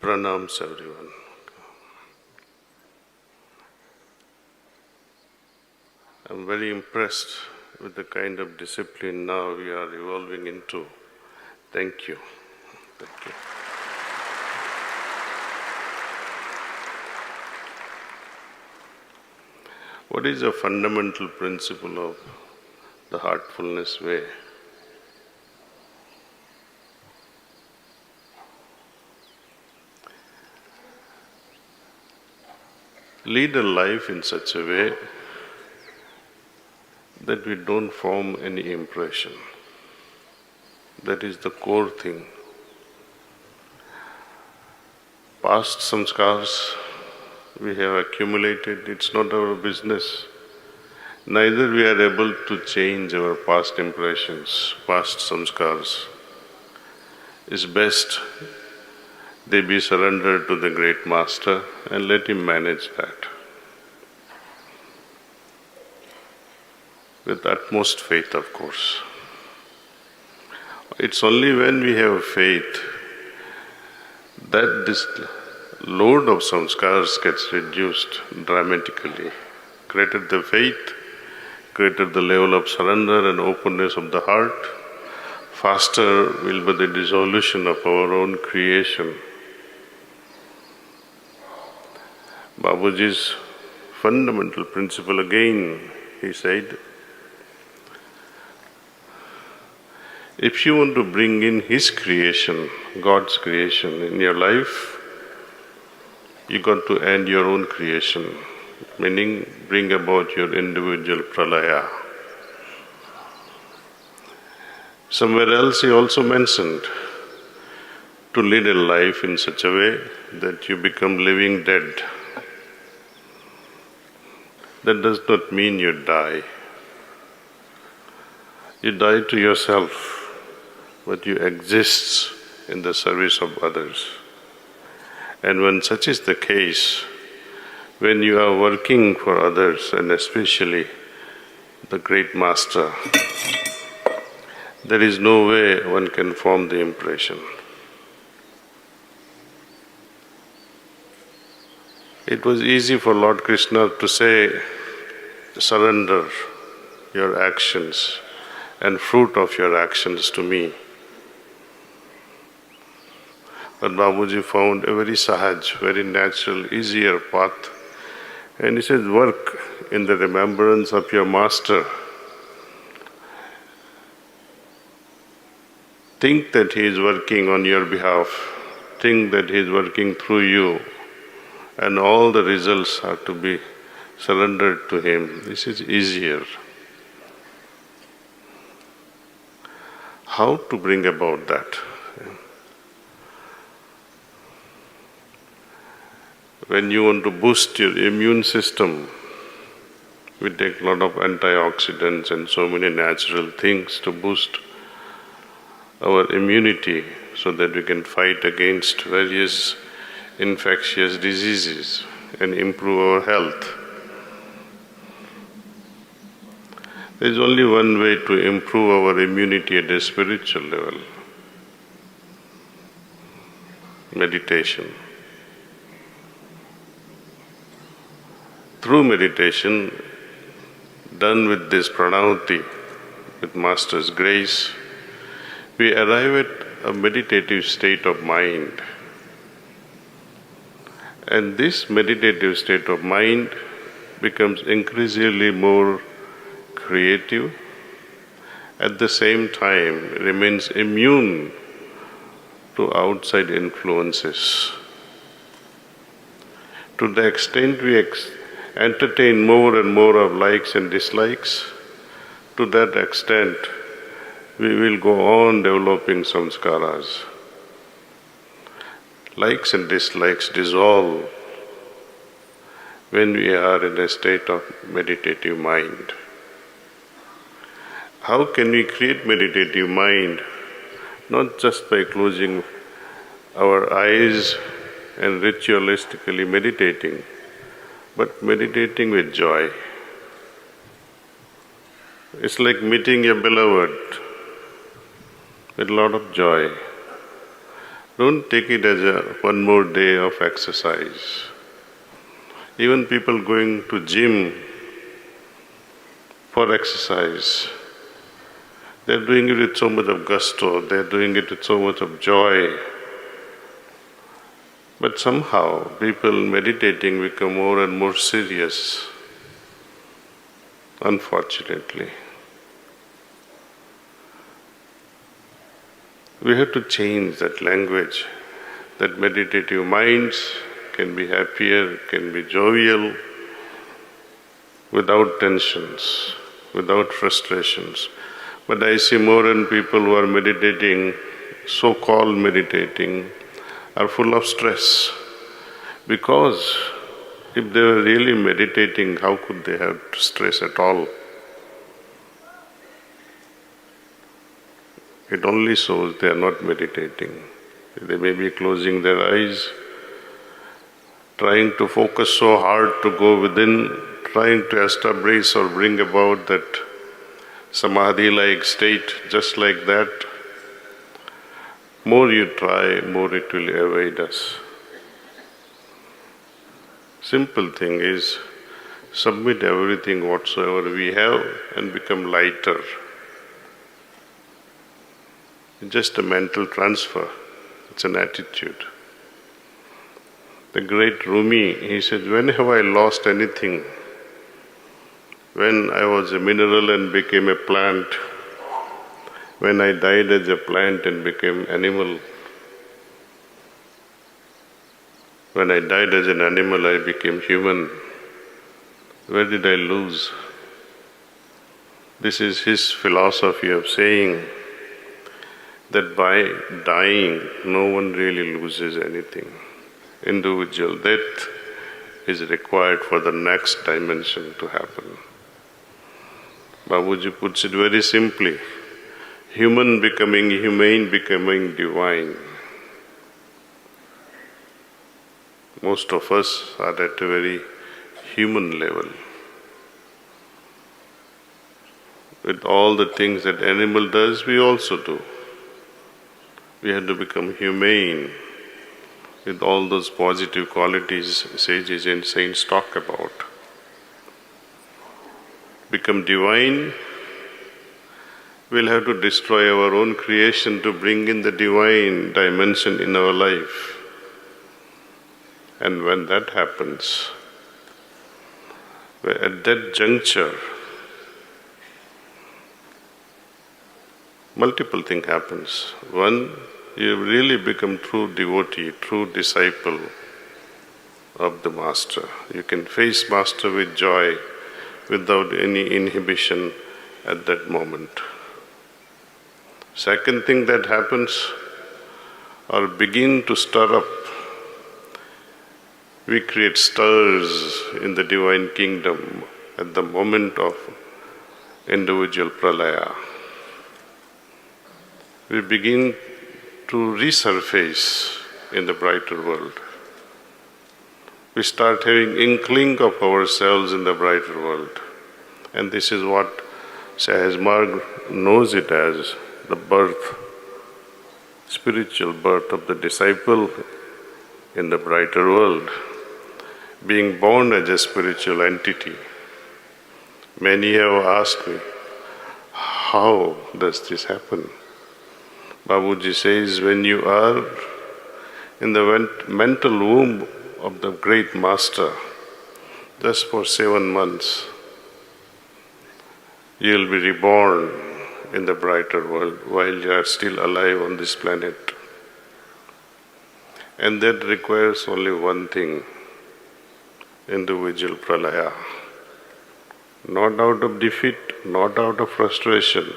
Pranams everyone. I'm very impressed with the kind of discipline now we are evolving into. Thank you. Thank you. What is the fundamental principle of the heartfulness way? Lead a life in such a way that we don't form any impression. That is the core thing. Past samskars we have accumulated, it's not our business. Neither we are able to change our past impressions, past samskars. It's best they be surrendered to the great master and let him manage that. With utmost faith, of course. It's only when we have faith that this load of samskars gets reduced dramatically. Greater the faith, greater the level of surrender and openness of the heart, faster will be the dissolution of our own creation. Babuji's fundamental principle again, he said, if you want to bring in his creation, God's creation in your life, you got to end your own creation, meaning bring about your individual pralaya. Somewhere else he also mentioned to lead a life in such a way that you become living dead. That does not mean you die. You die to yourself, but you exist in the service of others. And when such is the case, when you are working for others, and especially the great master, there is no way one can form the impression. It was easy for Lord Krishna to say, surrender your actions and fruit of your actions to me. But Babuji found a very sahaj, very natural, easier path. And he says, work in the remembrance of your master. Think that he is working on your behalf. Think that he is working through you. And all the results are to be surrendered to him. This is easier. How to bring about that? When you want to boost your immune system, we take a lot of antioxidants and so many natural things to boost our immunity so that we can fight against various infectious diseases and improve our health. There is only one way to improve our immunity at a spiritual level: meditation. Through meditation, done with this pranavati, with Master's grace, we arrive at a meditative state of mind. And this meditative state of mind becomes increasingly more creative, at the same time remains immune to outside influences. To the extent we entertain more and more of likes and dislikes, to that extent we will go on developing samskaras. Likes and dislikes dissolve when we are in a state of meditative mind. How can we create meditative mind? Not just by closing our eyes and ritualistically meditating, but meditating with joy. It's like meeting a beloved with a lot of joy. Don't take it as one more day of exercise. Even people going to gym for exercise, they're doing it with so much of gusto, they're doing it with so much of joy. But somehow people meditating become more and more serious, unfortunately. We have to change that language, that meditative minds can be happier, can be jovial, without tensions, without frustrations. But I see more and people who are meditating, so-called meditating, are full of stress. Because if they were really meditating, how could they have stress at all? It only shows they are not meditating. They may be closing their eyes, trying to focus so hard to go within, trying to establish or bring about that samadhi-like state, just like that. More you try, more it will evade us. Simple thing is, submit everything whatsoever we have and become lighter. It's just a mental transfer. It's an attitude. The great Rumi, he said, when have I lost anything? When I was a mineral and became a plant, when I died as a plant and became animal, when I died as an animal, I became human. Where did I lose? This is his philosophy of saying that by dying, no one really loses anything. Individual death is required for the next dimension to happen. Babuji puts it very simply, human becoming humane, becoming divine. Most of us are at a very human level. With all the things that animal does, we also do. We have to become humane with all those positive qualities sages and saints talk about. Become divine, we'll have to destroy our own creation to bring in the divine dimension in our life. And when that happens, at that juncture, multiple things happens. One, you really become true devotee, true disciple of the Master. You can face Master with joy, without any inhibition at that moment. Second thing that happens, or begin to stir up, we create stirs in the divine kingdom at the moment of individual pralaya. We begin to resurface in the brighter world. We start having inkling of ourselves in the brighter world. And this is what Sahasmarg knows it as the birth, spiritual birth of the disciple in the brighter world, being born as a spiritual entity. Many have asked me, how does this happen? Babuji says, when you are in the mental womb of the great Master, just for 7 months, you will be reborn in the brighter world while you are still alive on this planet. And that requires only one thing, individual pralaya. Not out of defeat, not out of frustration,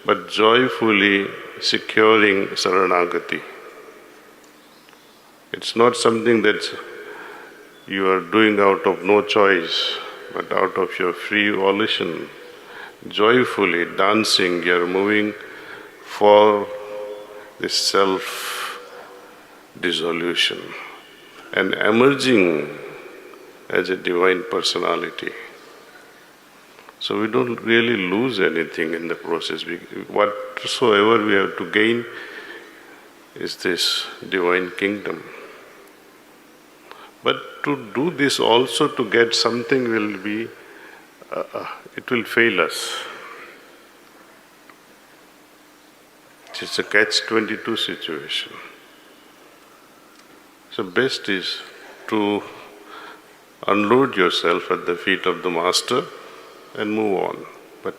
but joyfully securing saranagati. It's not something that you are doing out of no choice, but out of your free volition. Joyfully dancing, you are moving for this self-dissolution and emerging as a divine personality. So we don't really lose anything in the process. Whatsoever we have to gain, is this divine kingdom. But to do this also to get something will be, it will fail us. It's a catch-22 situation. So best is to unload yourself at the feet of the Master and move on. But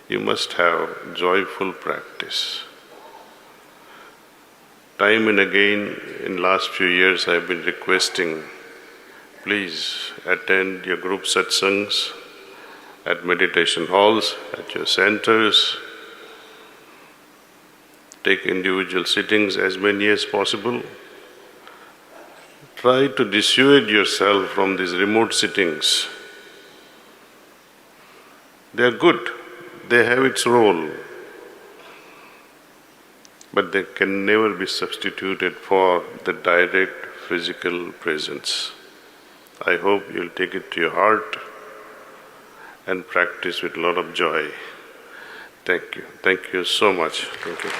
you must have joyful practice. Time and again, in last few years, I've been requesting, please attend your group satsangs at meditation halls, at your centers. Take individual sittings, as many as possible. Try to dissuade yourself from these remote sittings. They are good, they have its role, but they can never be substituted for the direct physical presence. I hope you'll take it to your heart and practice with a lot of joy. Thank you. Thank you so much. Thank you.